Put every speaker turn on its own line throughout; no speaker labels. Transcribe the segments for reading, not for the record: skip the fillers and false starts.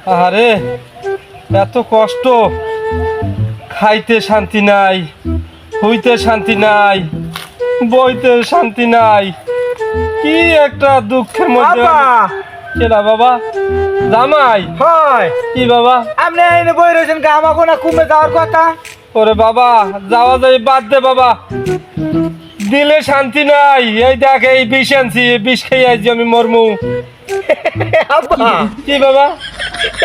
আরে এত কষ্ট, খাইতে শান্তি নাই, হইতে শান্তি নাই, বইতে শান্তি নাই, কি একটা দুঃখের মধ্যে। কেনা বাবা? জামাই
হয়
কি বাবা?
আপনি এনে বই রয়েছেন কা আমাকে না কুমে যাওয়ার কথা।
ওরে বাবা যাওয়া যাই বাদ দে বাবা, দিলে শান্তি নাই। এই দেখ এই বিষ আনছি, বিষ খেয়ে আইছি আমি মরমু।
আব্বা
কি বাবা?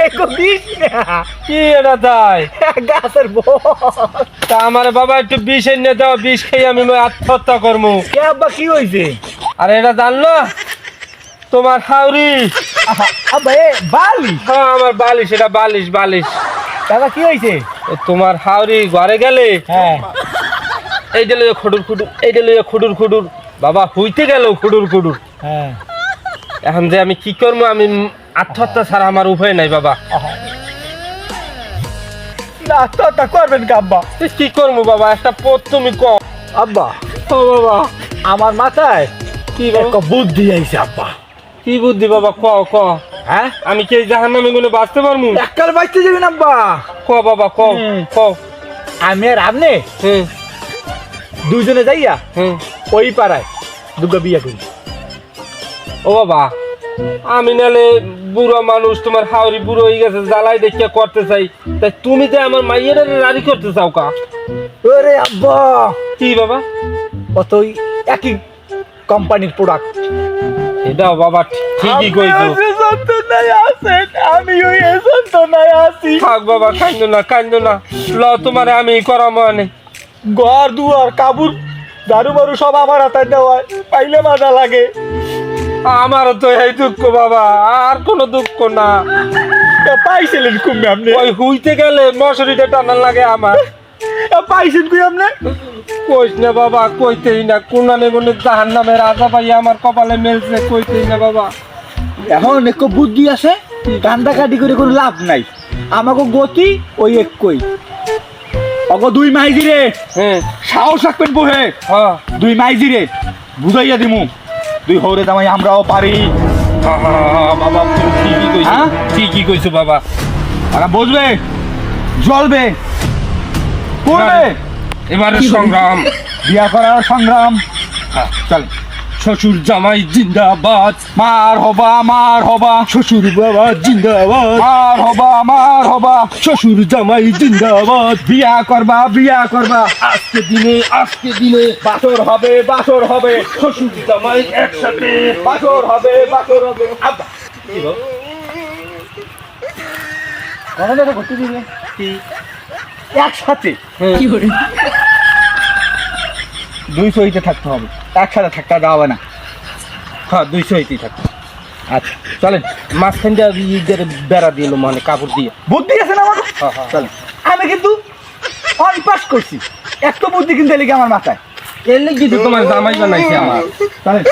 এগো দিস না,
কি এটা তাই?
গাছের বল।
তা আমার বাবা একটু বিষ এনে দাও, বিষ খেয়ে আমি আত্মহত্যা করবো।
কে আব্বা কি হয়েছে?
আরে এটা জানলো তোমার হাউরি?
আব্বা এ বালি।
হ্যাঁ আমার বালিশ, এটা বালিশ বালিশ।
দাদা কি হয়েছে?
তোমার হাউরি ঘরে গেলে
হ্যাঁ
এইটা লইয়া খুডুর খুডুর, এইটা লইয়া খুডুর খুডুর, বাবা হইতে গেল খুডুর খুডুর।
হ্যাঁ
এখন যে আমি কি করবো, আমি আত্মহত্যা ছাড়া আমার উপায় নাই বাবা।
আত্মহত্যা করবেন কা আব্বা?
কি করবো বাবা, একটা পথ তুমি কম।
আব্বা
ও বাবা
আমার মাথায়
কি বাবা?
একটা বুদ্ধি আইছে আব্বা।
কি বুদ্ধি বাবা? ক ক।
হ্যাঁ
আমি কি জাহান্নামে গুলো বাঁচতে পারবো?
এককাল বাঁচতে যাবেন আব্বা।
ক বাবা ক ক।
আমি আর আপনি
হুম
দুজনে যাইয়া
হুম।
ওই পাড়ায় দুর্গা বিয়া করি।
ও বাবা আমি নালে বুড়ো মানুষ, তোমার হাওড়ি বুড়ো হয়ে গেছে, জ্বালাই দেখিয়া করতে চাই, তাই তুমি তো আমার মাইয়ের রাড়ি করতে চাও কা?
ওরে আব্বা
কি বাবা?
কত একই কোম্পানির প্রোডাক্ট।
এটাও বাবা ঠিকই কইছো।
আমি ওই যন্ত্রণায় আছি।
থাক বাবা, কান্দো না কান্দো না, ল তোমারে আমি করাম আনে।
ঘর দুয়ার কাবুর ঝাড়ু মারু সব আমার হাতায় দেওয়া, পাইলে মজা লাগে।
আমারও তো এই দুঃখ বাবা, আর কোনো দুঃখ না।
পাইছিলেন কুমে আপনি?
ওই হুইতে গেলে মশারিটা টানা লাগে আমার।
পাইছেন কুই আপনি?
কইস না বাবা, কইতেই না, কোনানে কোনে জাহান্নামের আযা পাই আমার কপালে মেলছে, কইতেই না বাবা।
এখন একটু বুদ্ধি আছে, কান্দা কাটি করে কোনো লাভ নাই। আমাকে গতি ওই একই অগ দুই মাইজি রে,
হ্যাঁ
সাহস রাখবেন বহে।
হ্যাঁ
দুই মাইজি রে বুঝাইয়া দিমু, দুই হরে দামাই আমরাও পারি।
বাবা তুমি ঠিকই কইছো,
হ্যাঁ?
ঠিকই কইছো বাবা।
ওরা বুঝবে, জ্বলবে, করবে।
এবারে সংগ্রাম,
বিয়া করার সংগ্রাম। চল
শ্বশুর জামাই জিন্দাবাদ,
মার হবা
শ্বশুর বাবা জিন্দাবাদ,
মার হবা
শ্বশুর জামাই জিন্দাবাদ।
বিয়া করবা
আজকে দিনে
বাসর হবে
শ্বশুর জামাই একসাথে।
বাসর হবে আব্বা
কি বাবা?
গণনা করতে দিবে
কি?
একসাথে
হ্যাঁ।
দুই সহিতে থাকতে হবে, একসাথে থাকতে যাবে না।
হ্যাঁ 200 হইতেই থাকবে।
আচ্ছা চলেন,
মাঝখান দিয়ে বেড়া দিল মানে কাপড় দিয়ে।
বুদ্ধি আছে না আমার?
হ্যাঁ, হ্যাঁ।
চলেন, আমি কিন্তু অন পাস করছি, একটু বুদ্ধি কিন্তু এলিগে আমার মাথায়।
এর লেগে তো তোমার জামাই বানাইছে আমার।
চলেন।